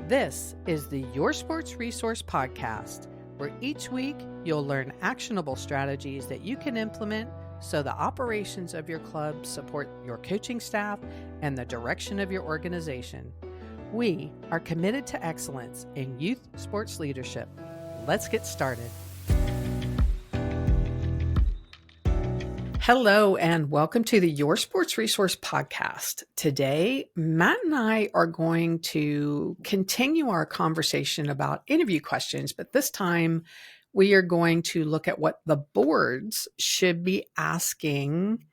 This is the Your Sports Resource Podcast, where each week you'll learn actionable strategies that you can implement so the operations of your club support your coaching staff and the direction of your organization. We are committed to excellence in youth sports leadership. Let's get started. Hello, and welcome to the Your Sports Resource Podcast. Today, Matt and I are going to continue our conversation about interview questions, but this time we are going to look at what the boards should be asking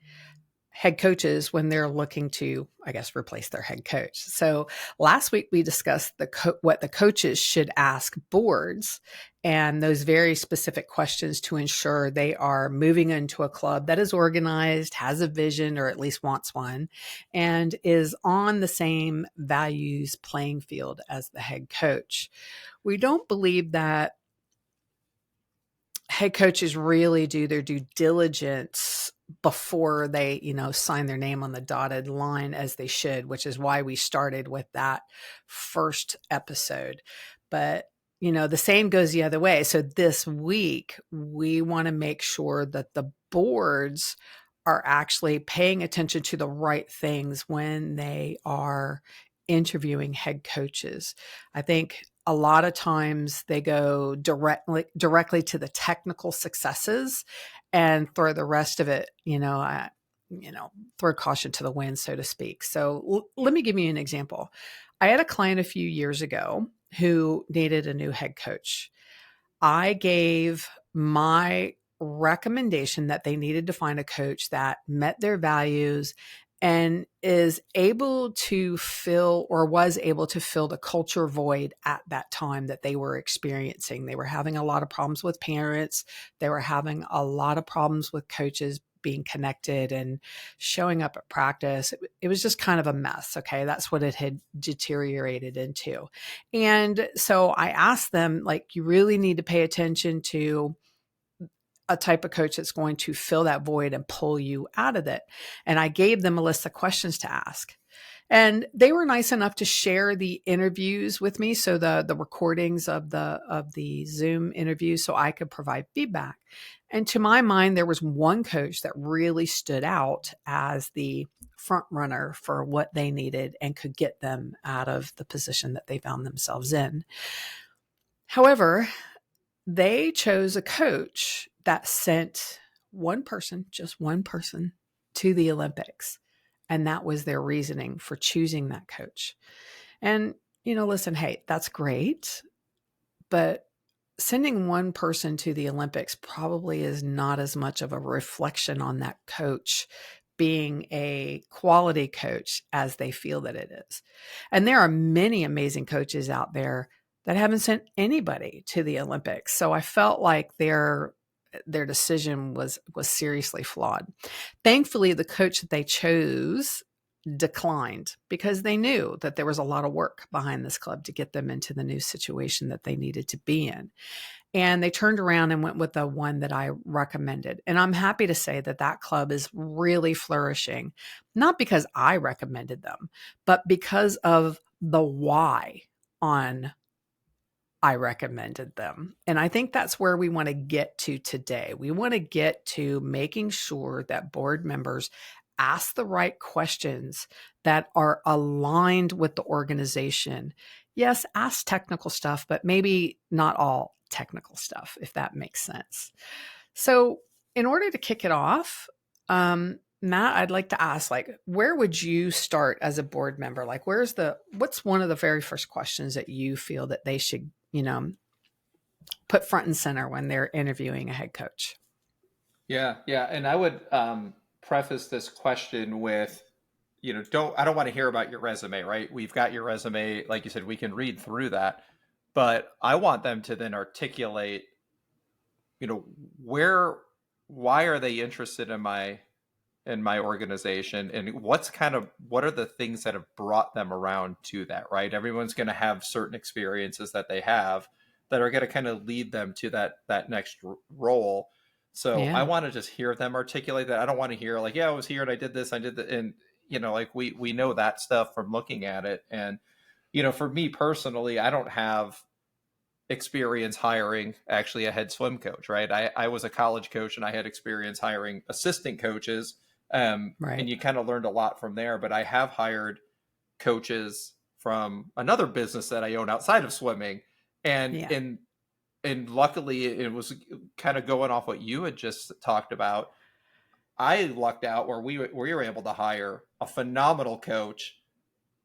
head coaches when they're looking to, replace their head coach. So last week we discussed what the coaches should ask boards and those very specific questions to ensure they are moving into a club that is organized, has a vision, or at least wants one, and is on the same values playing field as the head coach. We don't believe that head coaches really do their due diligence before they, sign their name on the dotted line as they should, which is why we started with that first episode. But, the same goes the other way. So this week, we want to make sure that the boards are actually paying attention to the right things when they are interviewing head coaches. I think a lot of times they go directly to the technical successes and throw the rest of it, throw caution to the wind, so to speak. So let me give you an example. I had a client a few years ago who needed a new head coach. I gave my recommendation that they needed to find a coach that met their values and is able to fill or was able to fill the culture void at that time that they were experiencing. They were having a lot of problems with parents. They were having a lot of problems with coaches being connected and showing up at practice. It was just kind of a mess. Okay. That's what it had deteriorated into. And so I asked them, you really need to pay attention to a type of coach that's going to fill that void and pull you out of it. And I gave them a list of questions to ask. And they were nice enough to share the interviews with me. So the recordings of the Zoom interviews, so I could provide feedback. And to my mind, there was one coach that really stood out as the front runner for what they needed and could get them out of the position that they found themselves in. However, they chose a coach that sent just one person to the Olympics. And that was their reasoning for choosing that coach. And, listen, hey, that's great. But sending one person to the Olympics probably is not as much of a reflection on that coach being a quality coach as they feel that it is. And there are many amazing coaches out there that haven't sent anybody to the Olympics. So I felt like their decision was seriously flawed. Thankfully, the coach that they chose declined because they knew that there was a lot of work behind this club to get them into the new situation that they needed to be in. And they turned around and went with the one that I recommended. And I'm happy to say that that club is really flourishing, not because I recommended them, but because of the why on I recommended them. And I think that's where we want to get to today. We want to get to making sure that board members ask the right questions that are aligned with the organization. Yes, ask technical stuff, but maybe not all technical stuff, if that makes sense. So in order to kick it off, Matt, I'd like to ask, where would you start as a board member? What's one of the very first questions that you feel that they should, put front and center when they're interviewing a head coach? Yeah. And I would preface this question with, I don't want to hear about your resume, right? We've got your resume. Like you said, we can read through that, but I want them to then articulate, why are they interested in my organization, and what are the things that have brought them around to that, right? Everyone's going to have certain experiences that they have that are going to kind of lead them to that next role. So yeah. I want to just hear them articulate that. I don't want to hear I was here and I did this, I did that. And, we know that stuff from looking at it. And, for me personally, I don't have experience hiring actually a head swim coach, right? I was a college coach and I had experience hiring assistant coaches. And Right. you kind of learned a lot from there, but I have hired coaches from another business that I own outside of swimming. And, Yeah. and, and luckily it was kind of going off what you had just talked about. I lucked out where we were able to hire a phenomenal coach,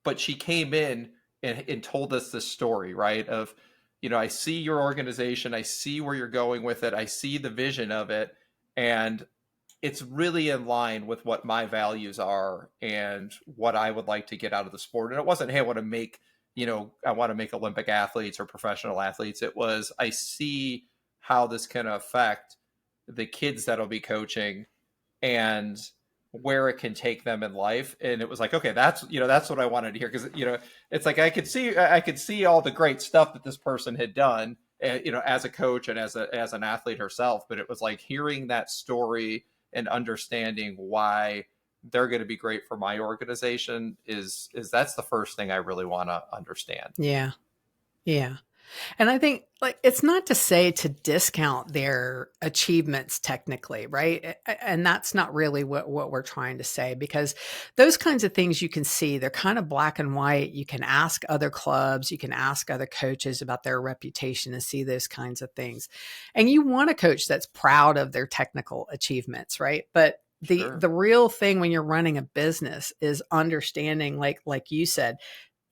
but she came in and told us this story, right? Of, I see your organization, I see where you're going with it, I see the vision of it, and it's really in line with what my values are and what I would like to get out of the sport. And it wasn't, hey, I want to make Olympic athletes or professional athletes. It was, I see how this can affect the kids that'll be coaching and where it can take them in life. And it was like, okay, that's what I wanted to hear. Cause it's like, I could see all the great stuff that this person had done, as a coach and as an athlete herself. But it was like hearing that story and understanding why they're going to be great for my organization is that's the first thing I really want to understand. Yeah. Yeah. And I think like it's not to say to discount their achievements technically, right? And that's not really what we're trying to say, because those kinds of things you can see, they're kind of black and white. You can ask other clubs, you can ask other coaches about their reputation and see those kinds of things. And you want a coach that's proud of their technical achievements, right? But Sure. the real thing when you're running a business is understanding, like you said,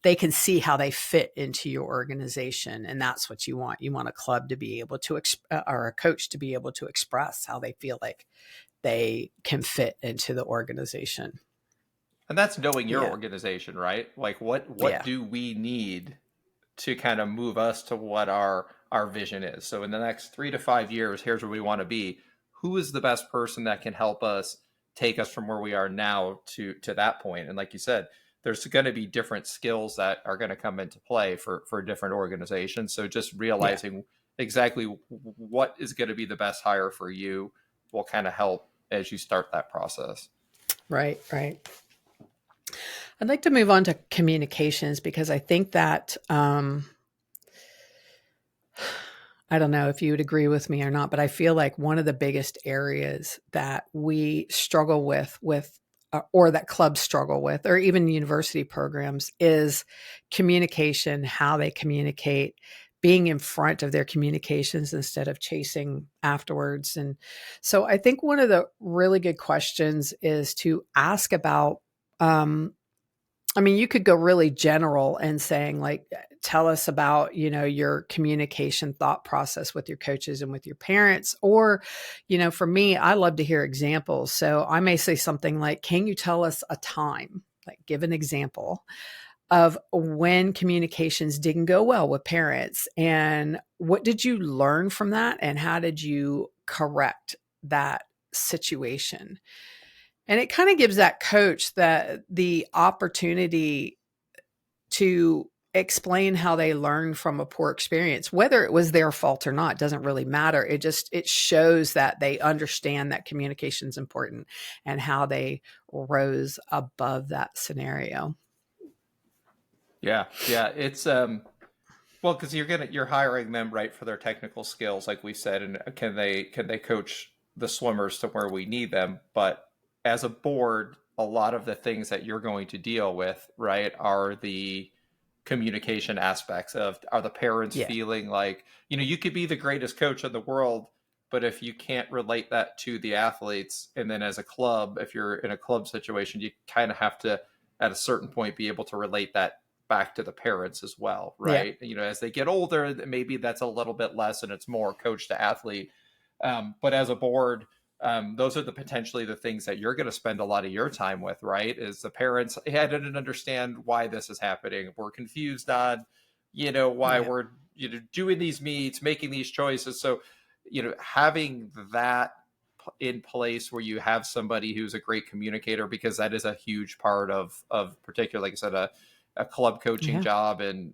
they can see how they fit into your organization. And that's what you want. You want a club to be able to, or a coach to be able to express how they feel like they can fit into the organization. And that's knowing your Yeah. organization, right? Like what Yeah. do we need to kind of move us to what our vision is. So in the next 3 to 5 years, here's where we want to be. Who is the best person that can help us take us from where we are now to that point? And like you said, there's going to be different skills that are going to come into play for different organizations. So just Yeah. realizing exactly what is going to be the best hire for you will kind of help as you start that process. Right. Right. I'd like to move on to communications, because I think that, I don't know if you would agree with me or not, but I feel like one of the biggest areas that we struggle with, or that clubs struggle with, or even university programs, is communication, how they communicate, being in front of their communications instead of chasing afterwards. And so I think one of the really good questions is to ask about, um, I mean, you could go really general and saying like, tell us about, your communication thought process with your coaches and with your parents. Or, for me, I love to hear examples. So I may say something like, can you tell us a time, like give an example of when communications didn't go well with parents, and what did you learn from that? And how did you correct that situation? And it kind of gives that coach the opportunity to explain how they learned from a poor experience, whether it was their fault or not, doesn't really matter. It shows that they understand that communication is important and how they rose above that scenario. Yeah. Yeah. It's well, because you're hiring them, right, for their technical skills, like we said, and can they coach the swimmers to where we need them? But as a board, a lot of the things that you're going to deal with, right, are the communication aspects of, are the parents Yeah. feeling like, you could be the greatest coach in the world, but if you can't relate that to the athletes, and then as a club, if you're in a club situation, you kind of have to at a certain point be able to relate that back to the parents as well, Yeah. right? As they get older, maybe that's a little bit less and it's more coach to athlete. But as a board, those are potentially the things that you're going to spend a lot of your time with, right? Is the parents, hey, I didn't understand why this is happening. We're confused on, why Yeah. we're, doing these meets, making these choices. So, having that in place where you have somebody who's a great communicator, because that is a huge part of particularly, like I said, a club coaching Yeah. job, and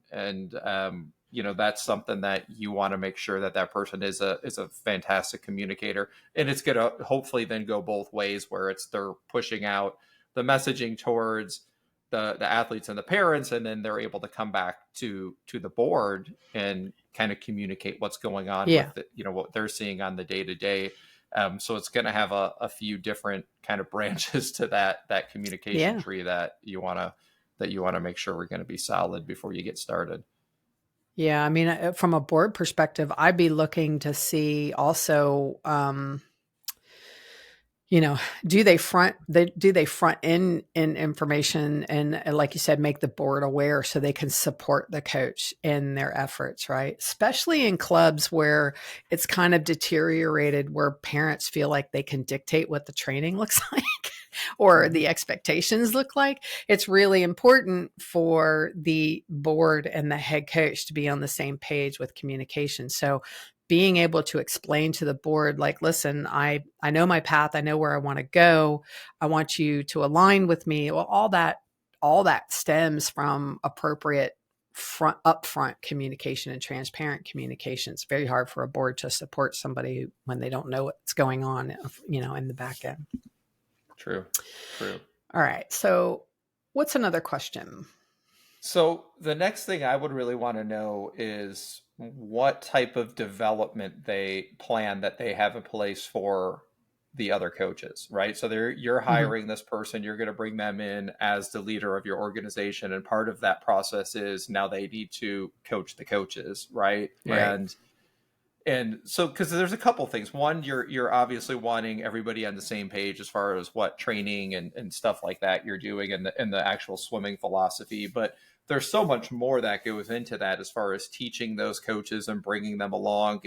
that's something that you want to make sure that that person is a fantastic communicator, and it's going to hopefully then go both ways, where it's they're pushing out the messaging towards the athletes and the parents, and then they're able to come back to the board and kind of communicate what's going on Yeah. with the, what they're seeing on the day to day. So it's going to have a few different kind of branches to that communication Yeah. tree that you want to make sure we're going to be solid before you get started. Yeah. I mean, from a board perspective, I'd be looking to see also, do they front in information and like you said, make the board aware so they can support the coach in their efforts, right? Especially in clubs where it's kind of deteriorated, where parents feel like they can dictate what the training looks like or the expectations look like. It's really important for the board and the head coach to be on the same page with communication. So being able to explain to the board, like, listen, I know my path. I know where I want to go. I want you to align with me. Well, all that stems from appropriate upfront communication and transparent communication. It's very hard for a board to support somebody when they don't know what's going on, in the back end. True. All right. So what's another question? So the next thing I would really want to know is what type of development they plan that they have in place for the other coaches, right? So you're hiring this person, you're going to bring them in as the leader of your organization, and part of that process is now they need to coach the coaches, right? Right. And so, because there's a couple things. One, you're obviously wanting everybody on the same page as far as what training and stuff like that you're doing, and the actual swimming philosophy. But there's so much more that goes into that as far as teaching those coaches and bringing them along.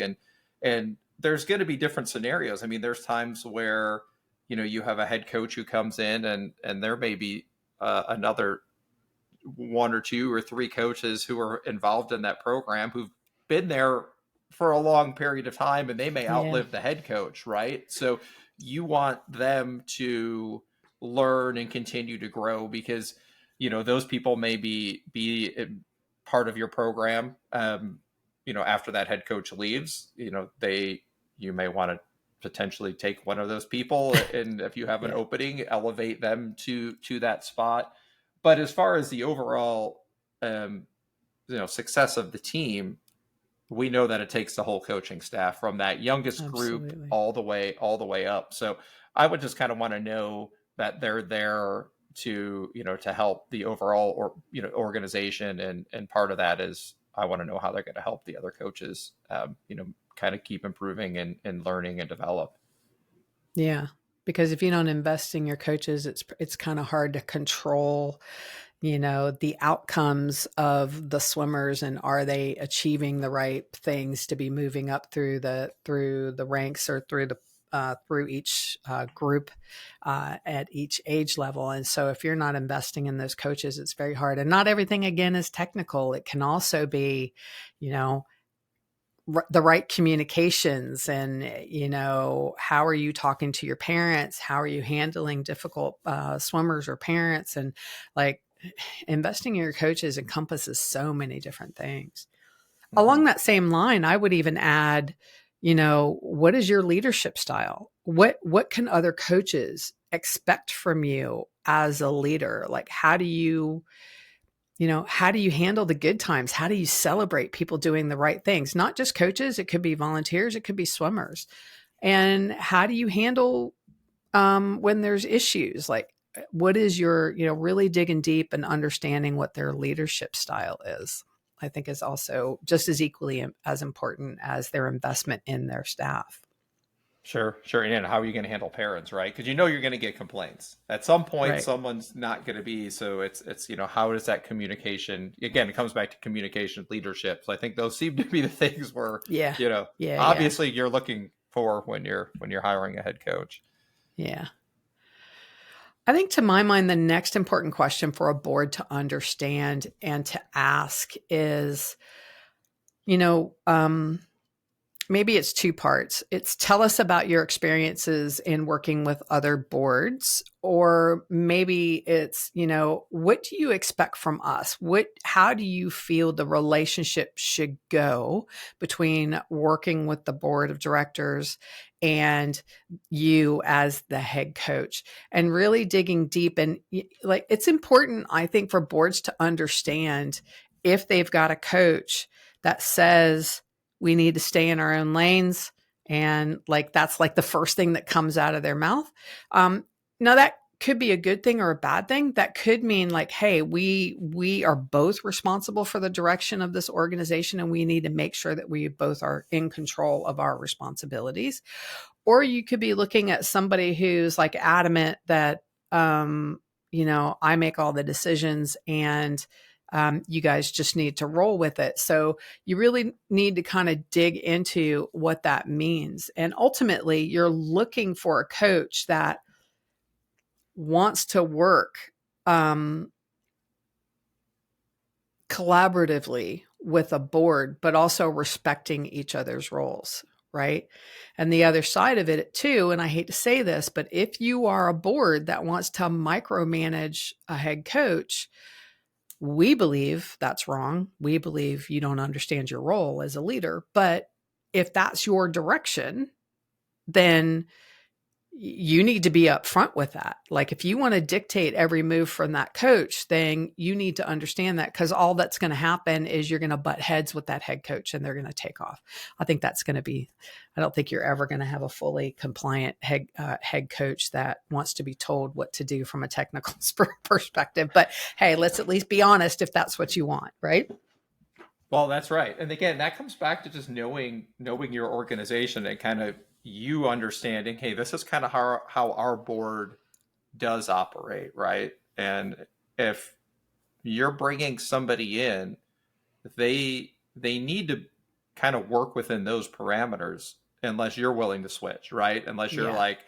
And there's going to be different scenarios. I mean, there's times where you have a head coach who comes in, and there may be another one or two or three coaches who are involved in that program who've been there for a long period of time, and they may Yeah. outlive the head coach, right? So you want them to learn and continue to grow, because those people may be part of your program. After that head coach leaves, you may want to potentially take one of those people, and if you have an Yeah. opening, elevate them to that spot. But as far as the overall success of the team, we know that it takes the whole coaching staff from that youngest group Absolutely. all the way up. So I would just kind of want to know that they're there to help the overall organization, and part of that is I want to know how they're going to help the other coaches kind of keep improving and learning and develop. Yeah. Because if you don't invest in your coaches, it's kind of hard to control, the outcomes of the swimmers, and are they achieving the right things to be moving up through the ranks, or through each group at each age level. And so if you're not investing in those coaches, it's very hard. And not everything, again, is technical. It can also be, the right communications, and how are you talking to your parents, how are you handling difficult swimmers or parents, and like investing in your coaches encompasses so many different things. Mm-hmm. Along that same line, I would even add, what is your leadership style? What can other coaches expect from you as a leader? Like, how do you handle the good times? How do you celebrate people doing the right things? Not just coaches. It could be volunteers. It could be swimmers. And how do you handle when there's issues? Like, what is your, really digging deep and understanding what their leadership style is, I think is also just as equally as important as their investment in their staff. Sure. And how are you going to handle parents, right? Because you're going to get complaints at some point. Right. Someone's not going to be. So it's how does that communication? Again, it comes back to communication, leadership. So I think those seem to be the things where Yeah. Yeah. obviously you're looking for when you're hiring a head coach. Yeah. I think, to my mind, the next important question for a board to understand and to ask is, you know, um, maybe it's two parts. It's tell us about your experiences in working with other boards, or maybe it's, what do you expect from us? How do you feel the relationship should go between working with the board of directors and you as the head coach, and really digging deep. And like, it's important, I think, for boards to understand if they've got a coach that says, we need to stay in our own lanes. And like, that's like the first thing that comes out of their mouth. Now that could be a good thing or a bad thing. That could mean like, hey, we are both responsible for the direction of this organization, and we need to make sure that we both are in control of our responsibilities. Or you could be looking at somebody who's like adamant that, I make all the decisions, and you guys just need to roll with it. So you really need to kind of dig into what that means. And ultimately, you're looking for a coach that wants to work collaboratively with a board, but also respecting each other's roles, right? And the other side of it too, and I hate to say this, but if you are a board that wants to micromanage a head coach, we believe that's wrong. We believe you don't understand your role as a leader. But if that's your direction, then you need to be upfront with that. Like, if you want to dictate every move from that coach, then you need to understand that, because all that's going to happen is you're going to butt heads with that head coach and they're going to take off. I think that's going to be, I don't think you're ever going to have a fully compliant head coach that wants to be told what to do from a technical perspective. But hey, let's at least be honest if that's what you want, right? Well, that's right. And again, that comes back to just knowing your organization and kind of you understanding, hey, this is kind of how our board does operate, right? And if you're bringing somebody in, they need to kind of work within those parameters, unless you're willing to switch, right? Unless you're like,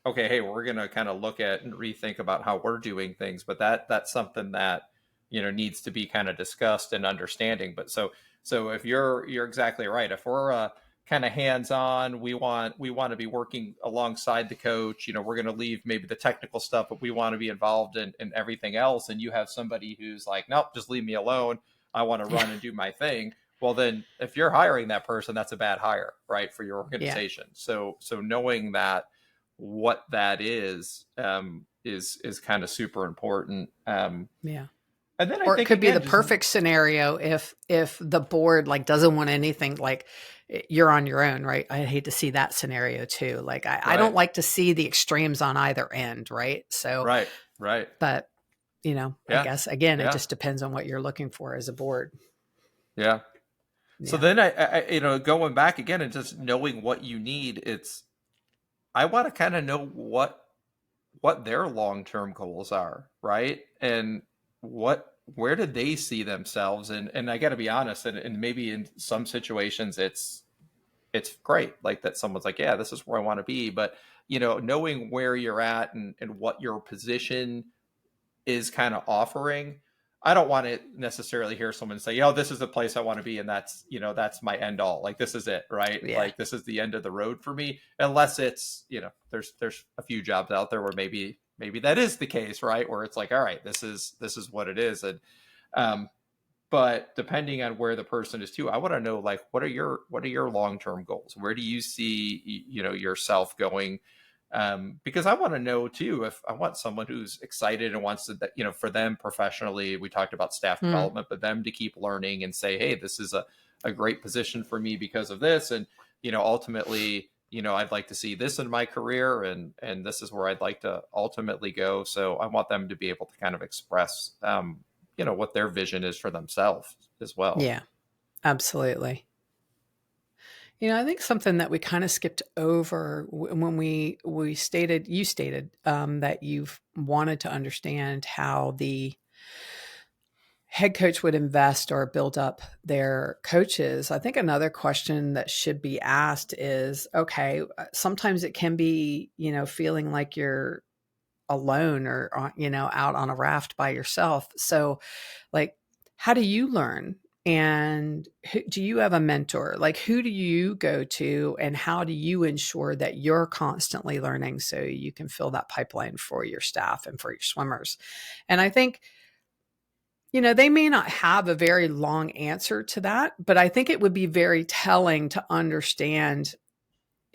okay, hey, we're going to kind of look at and rethink about how we're doing things. But that's something that, needs to be kind of discussed and understanding. But so if you're exactly right. If we're kind of hands-on, we want to be working alongside the coach, we're going to leave maybe the technical stuff, but we want to be involved in everything else. And you have somebody who's like, nope, just leave me alone. I want to run and do my thing. Well, then if you're hiring that person, that's a bad hire, right, for your organization. So knowing that, what that is kind of super important. And then or it could be the perfect scenario if the board like doesn't want anything, like you're on your own, right? I hate to see that scenario too. Like I don't like to see the extremes on either end, right? So right. But I guess again, it just depends on what you're looking for as a board. Yeah. So then I going back again and just knowing what you need, I want to kind of know what their long-term goals are, right? And where do they see themselves? And I got to be honest, and maybe in some situations it's great, like that someone's like, yeah, this is where I want to be. But knowing where you're at and what your position is kind of offering, I don't want to necessarily hear someone say, oh, this is the place I want to be, and that's my end all. Like, this is it, right? Yeah. Like, this is the end of the road for me, unless it's there's a few jobs out there where maybe that is the case, right? Where it's like, all right, this is what it is. And but depending on where the person is too, I want to know, like, what are your long-term goals? Where do you see yourself going? Because I want to know too, if I want someone who's excited and wants to, for them professionally, we talked about staff development, but them to keep learning and say, hey, this is a great position for me because of this. And, ultimately, I'd like to see this in my career, and this is where I'd like to ultimately go. So I want them to be able to kind of express, what their vision is for themselves as well. Yeah, absolutely. I think something that we kind of skipped over when you stated that you've wanted to understand how the head coach would invest or build up their coaches. I think another question that should be asked is, okay, sometimes it can be, feeling like you're alone or, out on a raft by yourself. So like, how do you learn And do you have a mentor? Like, who do you go to, and how do you ensure that you're constantly learning so you can fill that pipeline for your staff and for your swimmers? And I think, they may not have a very long answer to that, but I think it would be very telling to understand.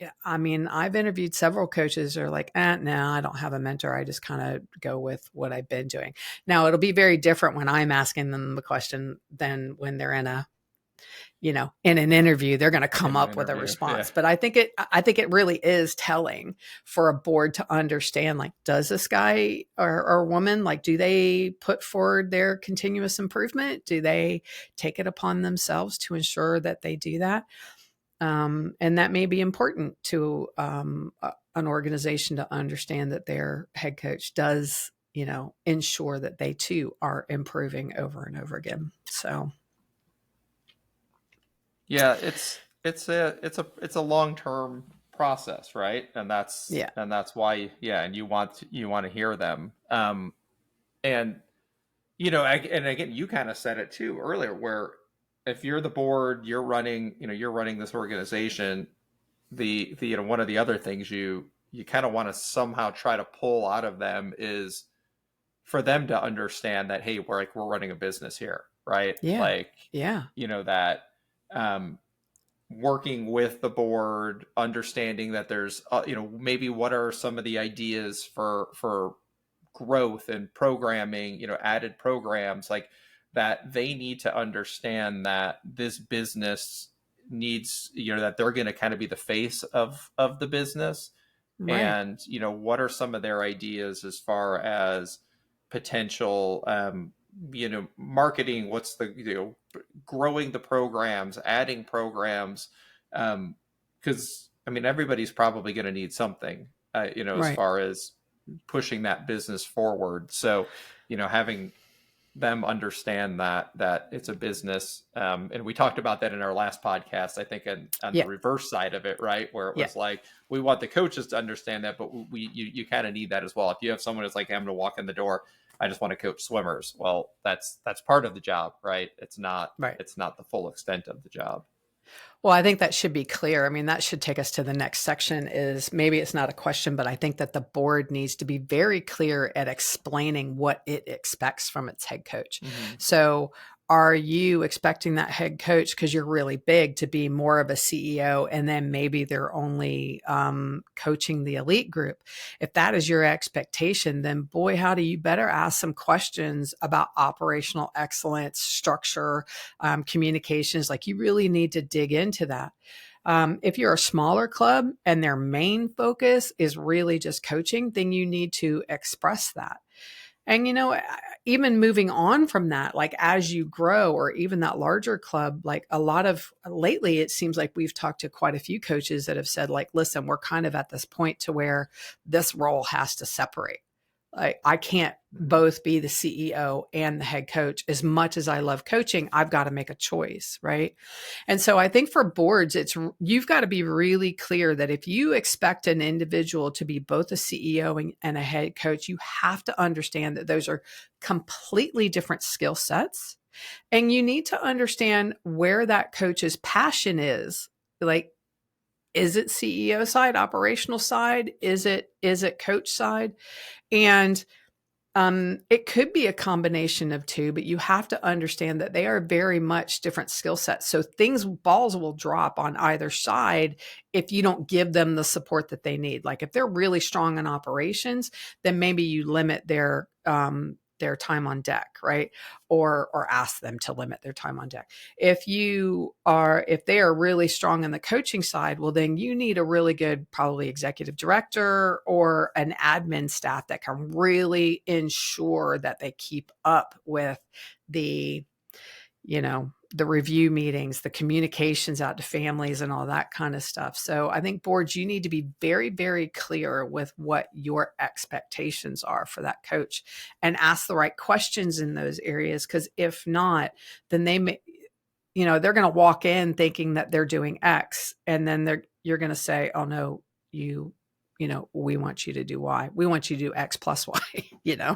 Yeah, I mean, I've interviewed several coaches who are like, no, I don't have a mentor. I just kind of go with what I've been doing. Now, it'll be very different when I'm asking them the question than when they're in an interview. They're going to come In an up with a interview. Yeah. response. But I think it really is telling for a board to understand, like, does this guy or woman, like, do they put forward their continuous improvement? Do they take it upon themselves to ensure that they do that? And that may be important to an organization to understand that their head coach does, ensure that they too are improving over and over again. So, Yeah, it's a long-term process, right? And yeah, that's why, yeah, and you want to hear them. And and again, you kind of said it too earlier, where if you're the board, you're running this organization, the one of the other things you kind of want to somehow try to pull out of them is for them to understand that, hey, we're running a business here, right? yeah, Like, yeah, that um working with the board, understanding that there's maybe what are some of the ideas for growth and programming, added programs, like that they need to understand that this business needs, that they're going to kind of be the face of the business. right, And what are some of their ideas as far as potential marketing, what's the growing the programs, adding programs, because I mean everybody's probably going to need something, as right. far as pushing that business forward. So having them understand that it's a business, and we talked about that in our last podcast, I think, on the Yeah, reverse side of it, right, where it yeah, was like we want the coaches to understand that, but you kind of need that as well. If you have someone that's like, I'm going to walk in the door, I just want to coach swimmers, well, that's part of the job, right? it's not right. it's not the full extent of the job. Well, I think that should be clear. I mean, that should take us to the next section. Is maybe it's not a question, but I think that the board needs to be very clear at explaining what it expects from its head coach. Mm-hmm. So, are you expecting that head coach, because you're really big, to be more of a CEO, and then maybe they're only coaching the elite group? If that is your expectation, then boy, howdy, you better ask some questions about operational excellence, structure, communications. Like, you really need to dig into that. If you're a smaller club and their main focus is really just coaching, then you need to express that. And, even moving on from that, like as you grow, or even that larger club, like a lot of lately, it seems like we've talked to quite a few coaches that have said, like, listen, we're kind of at this point to where this role has to separate. Like, I can't Mm-hmm. both be the CEO and the head coach. As much as I love coaching, I've got to make a choice, right? And so I think for boards, you've got to be really clear that if you expect an individual to be both a CEO and a head coach, you have to understand that those are completely different skill sets. And you need to understand where that coach's passion is. Like, is it CEO side, operational side? Is it coach side? And it could be a combination of two, but you have to understand that they are very much different skill sets. So balls will drop on either side if you don't give them the support that they need. Like, if they're really strong in operations, then maybe you limit their time on deck, right? Or ask them to limit their time on deck. If they are really strong in the coaching side, well, then you need a really good, probably executive director or an admin staff that can really ensure that they keep up with the, the review meetings, the communications out to families, and all that kind of stuff. So I think boards, you need to be very, very clear with what your expectations are for that coach, and ask the right questions in those areas. Because if not, then they're going to walk in thinking that they're doing X, and then you're going to say, oh no, we want you to do Y. We want you to do X plus Y,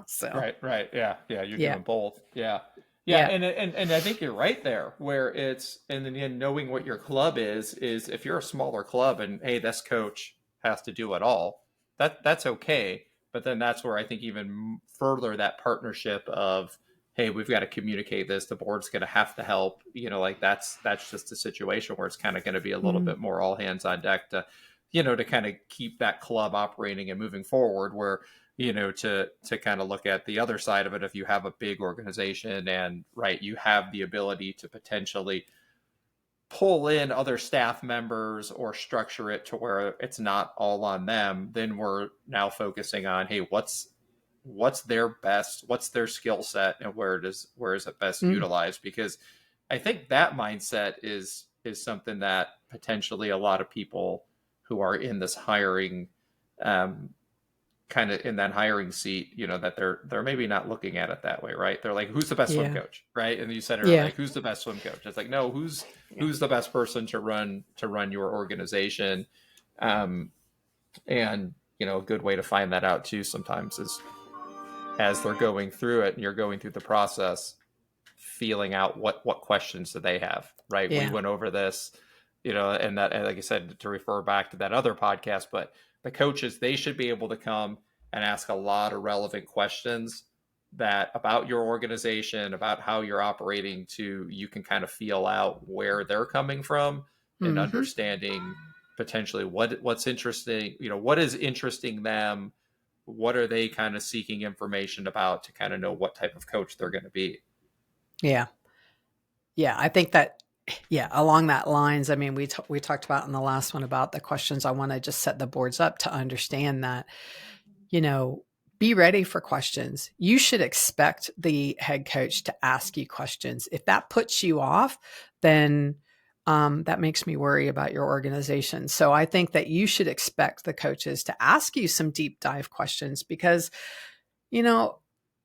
so Right, yeah, you're yeah. doing both, yeah. Yeah, Yeah. and I think you're right there, where it's and then again, knowing what your club is if you're a smaller club and hey, this coach has to do it all, that's okay. But then that's where I think even further that partnership of hey, we've got to communicate this. The board's going to have to help. Like that's just a situation where it's kind of going to be a little Mm, bit more all hands on deck to, to kind of keep that club operating and moving forward. Where to kind of look at the other side of it, if you have a big organization and right, you have the ability to potentially pull in other staff members or structure it to where it's not all on them, then we're now focusing on hey, what's their best, what's their skill set, and where is it best mm, utilized? Because I think that mindset is something that potentially a lot of people who are in this hiring um, kind of in that hiring seat, that they're maybe not looking at it that way, right? They're like, who's the best swim yeah. coach, right? And you said it earlier, Yeah. like, who's the best swim coach? It's like, no, who's Yeah. who's the best person to run your organization, um, and a good way to find that out too sometimes is as they're going through it and you're going through the process, feeling out what questions do they have, right? We Yeah. went over this, and like I said, to refer back to that other podcast, but the coaches, they should be able to come and ask a lot of relevant questions that about your organization, about how you're operating, to you can kind of feel out where they're coming from and Hmm. understanding potentially what's interesting, what is interesting them, what are they kind of seeking information about to kind of know what type of coach they're going to be. Yeah. Yeah. I think that, yeah, along that lines, I mean, we talked about in the last one about the questions. I want to just set the boards up to understand that, you know, be ready for questions. You should expect the head coach to ask you questions. If that puts you off, then that makes me worry about your organization. So I think that you should expect the coaches to ask you some deep dive questions because, you know,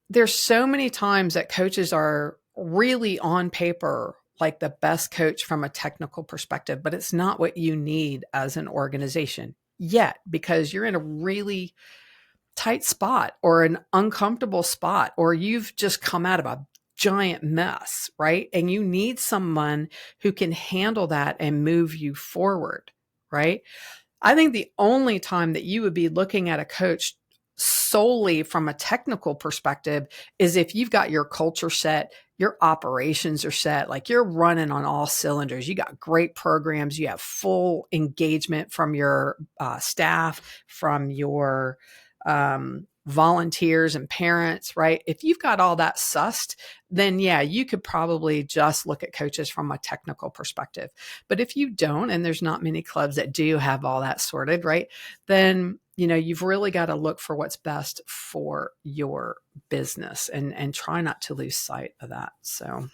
there's so many times that coaches are really on paper like the best coach from a technical perspective, but it's not what you need as an organization yet because you're in a really tight spot or an uncomfortable spot, or you've just come out of a giant mess, right? And you need someone who can handle that and move you forward, right? I think the only time that you would be looking at a coach solely from a technical perspective is if you've got your culture set, your operations are set, like you're running on all cylinders. You got great programs, you have full engagement from your staff, from your volunteers and parents, right? If you've got all that sussed, then yeah, you could probably just look at coaches from a technical perspective. But if you don't, and there's not many clubs that do have all that sorted, right? Then, you've really got to look for what's best for your business and try not to lose sight of that. So,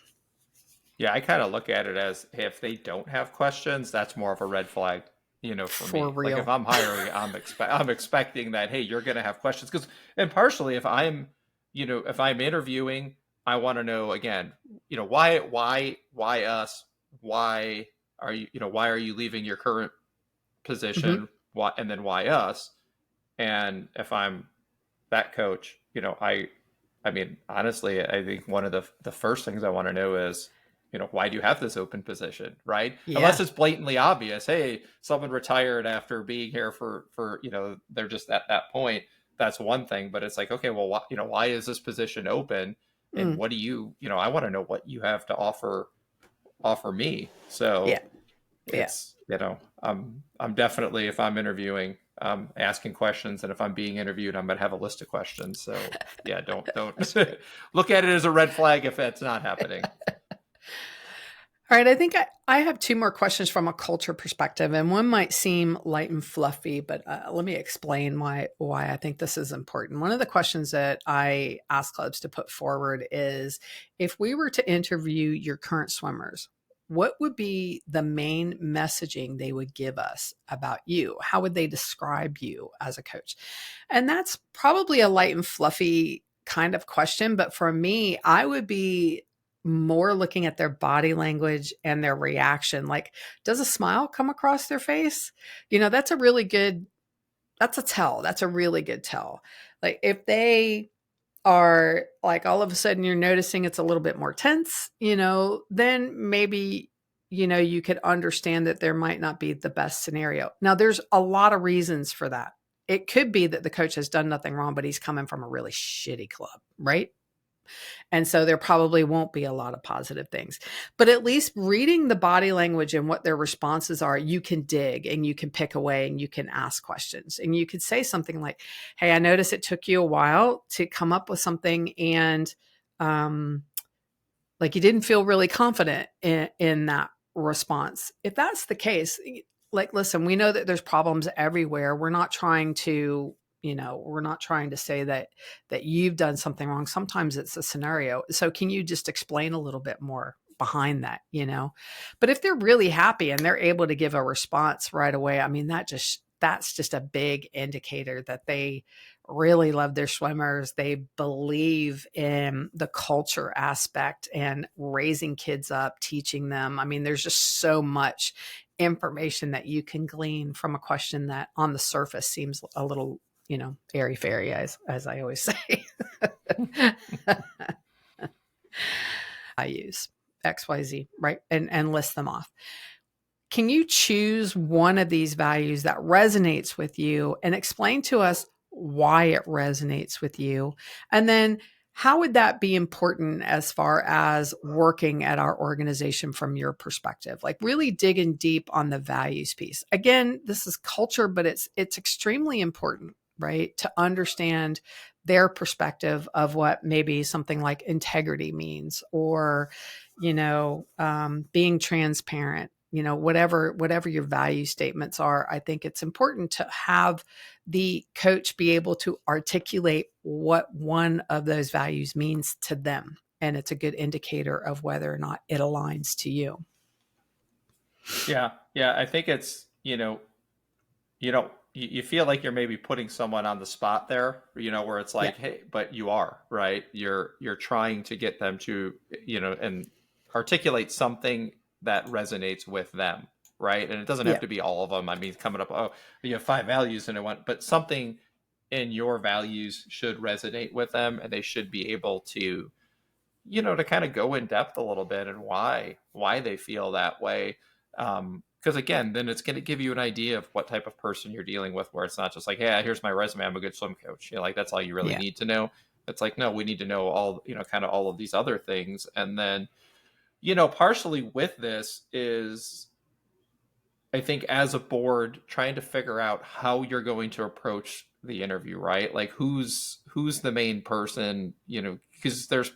Yeah, I kind of look at it as hey, if they don't have questions, that's more of a red flag, for for me. Like if real. I'm hiring, I'm expecting that hey, you're going to have questions because and partially if I'm interviewing, I want to know again, why us? Why why are you leaving your current Hmm. position? Why and then why us? And if I'm that coach, I mean, honestly, I think one of the first things I want to know is, why do you have this open position, right? Unless Yeah. it's blatantly obvious, hey, someone retired after being here for they're just at that point. That's one thing, but it's like, okay, well, why is this position open, and Mm, what do I want to know what you have to offer me. yeah. So Yeah. it's I'm definitely if I'm interviewing asking questions, and if I'm being interviewed I'm gonna have a list of questions. So yeah, don't That's great. look at it as a red flag if that's not happening. All right, I think I have two more questions from a culture perspective, and one might seem light and fluffy, but let me explain why I think this is important. One of the questions that I ask clubs to put forward is, if we were to interview your current swimmers, what would be the main messaging they would give us about you? How would they describe you as a coach? And that's probably a light and fluffy kind of question, but for me, I would be more looking at their body language and their reaction. Like, does a smile come across their face? That's that's a tell. That's a really good tell. Like, if they are like all of a sudden you're noticing it's a little bit more tense, then maybe, you could understand that there might not be the best scenario. Now, there's a lot of reasons for that. It could be that the coach has done nothing wrong, but he's coming from a really shitty club, right? And so there probably won't be a lot of positive things. But at least reading the body language and what their responses are, you can dig and you can pick away and you can ask questions. And you could say something like, hey, I noticed it took you a while to come up with something. And like you didn't feel really confident in that response. If that's the case, like, listen, we know that there's problems everywhere. We're not trying to, we're not trying to say that you've done something wrong. Sometimes it's a scenario. So can you just explain a little bit more behind that? But if they're really happy and they're able to give a response right away, I mean, that's just a big indicator that they really love their swimmers. They believe in the culture aspect and raising kids up, teaching them. I mean, there's just so much information that you can glean from a question that on the surface seems a little, airy fairy, as I always say. I use XYZ, right? And list them off. Can you choose one of these values that resonates with you and explain to us why it resonates with you? And then how would that be important as far as working at our organization from your perspective? Like really digging deep on the values piece. Again, this is culture, but it's extremely important, right? To understand their perspective of what maybe something like integrity means, or, being transparent, whatever your value statements are. I think it's important to have the coach be able to articulate what one of those values means to them. And it's a good indicator of whether or not it aligns to you. Yeah. Yeah. I think it's, you feel like you're maybe putting someone on the spot there, where it's Yeah. like, hey, but you are, right? You're trying to get them to, and articulate something that resonates with them, right? And it doesn't have Yeah. to be all of them. I mean, coming up, oh, you have 5 values and I want, but something in your values should resonate with them, and they should be able to, to kind of go in depth a little bit and why they feel that way. Because again, then it's going to give you an idea of what type of person you're dealing with, where it's not just like, hey, here's my resume, I'm a good swim coach. Like that's all you really Yeah. need to know. It's like, no, we need to know all, kind of all of these other things. And then, partially with this is, I think as a board, trying to figure out how you're going to approach the interview, right? Like who's the main person, because there's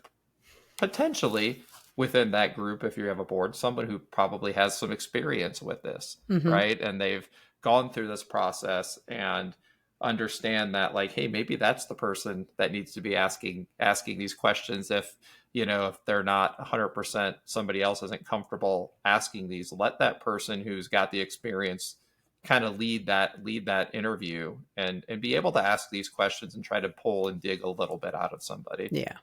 potentially within that group, if you have a board, someone who probably has some experience with this, Mm-hmm. right? And they've gone through this process and understand that, like, hey, maybe that's the person that needs to be asking these questions. If they're not 100%, somebody else isn't comfortable asking these, let that person who's got the experience kind of lead that interview and be able to ask these questions and try to pull and dig a little bit out of somebody. Yeah.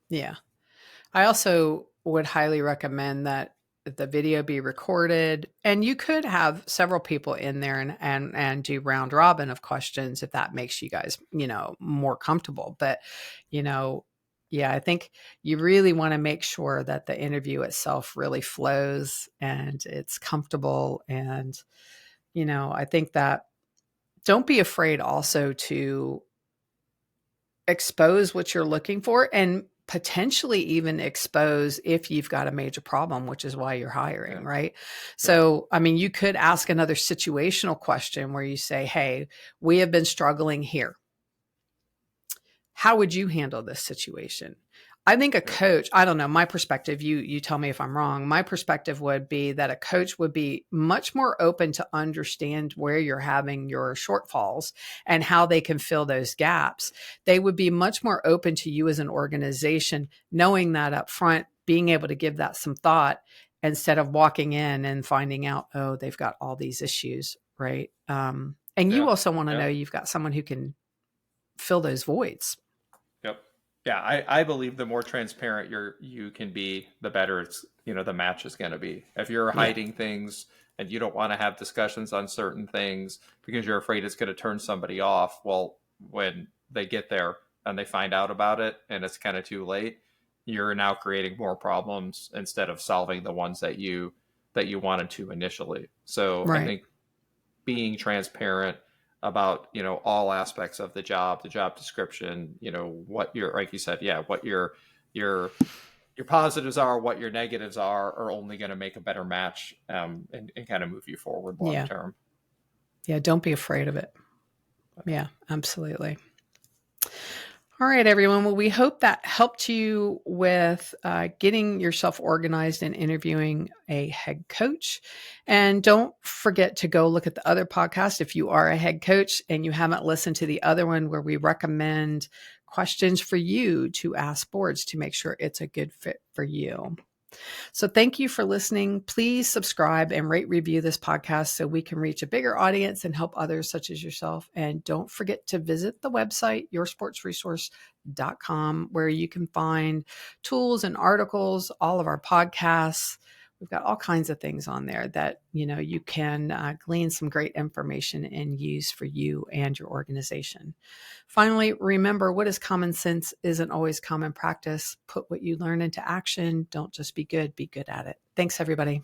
Yeah. I also would highly recommend that the video be recorded, and you could have several people in there and do round robin of questions if that makes you guys, more comfortable. But, you know, yeah, I think you really want to make sure that the interview itself really flows and it's comfortable. And, I think that don't be afraid also to expose what you're looking for, and potentially even expose if you've got a major problem, which is why you're hiring, Yeah. right? Yeah. So, I mean, you could ask another situational question where you say, hey, we have been struggling here. How would you handle this situation? I think a Yeah. coach, I don't know, my perspective, you tell me if I'm wrong. My perspective would be that a coach would be much more open to understand where you're having your shortfalls and how they can fill those gaps. They would be much more open to you as an organization, knowing that up front, being able to give that some thought instead of walking in and finding out, oh, they've got all these issues, right? And you Yeah. also want to Yeah. know you've got someone who can fill those voids. Yep. Yeah, I believe the more transparent you can be, the better it's the match is going to be. If you're Yeah. hiding things and you don't want to have discussions on certain things because you're afraid it's going to turn somebody off, well, when they get there, and they find out about it and it's kind of too late, you're now creating more problems instead of solving the ones that you wanted to initially. So I Right. think being transparent about, all aspects of the job description, what your, like you said, yeah, what your positives are, what your negatives are only going to make a better match, and kind of move you forward long Yeah. term. Yeah. Don't be afraid of it. Yeah, absolutely. All right, everyone. Well, we hope that helped you with getting yourself organized and interviewing a head coach. And don't forget to go look at the other podcast if you are a head coach and you haven't listened to the other one where we recommend questions for you to ask boards to make sure it's a good fit for you. So thank you for listening. Please subscribe and rate review this podcast so we can reach a bigger audience and help others such as yourself. And don't forget to visit the website, yoursportsresource.com, where you can find tools and articles, all of our podcasts. We've got all kinds of things on there that, you can glean some great information and use for you and your organization. Finally, remember, what is common sense isn't always common practice. Put what you learn into action. Don't just be good at it. Thanks, everybody.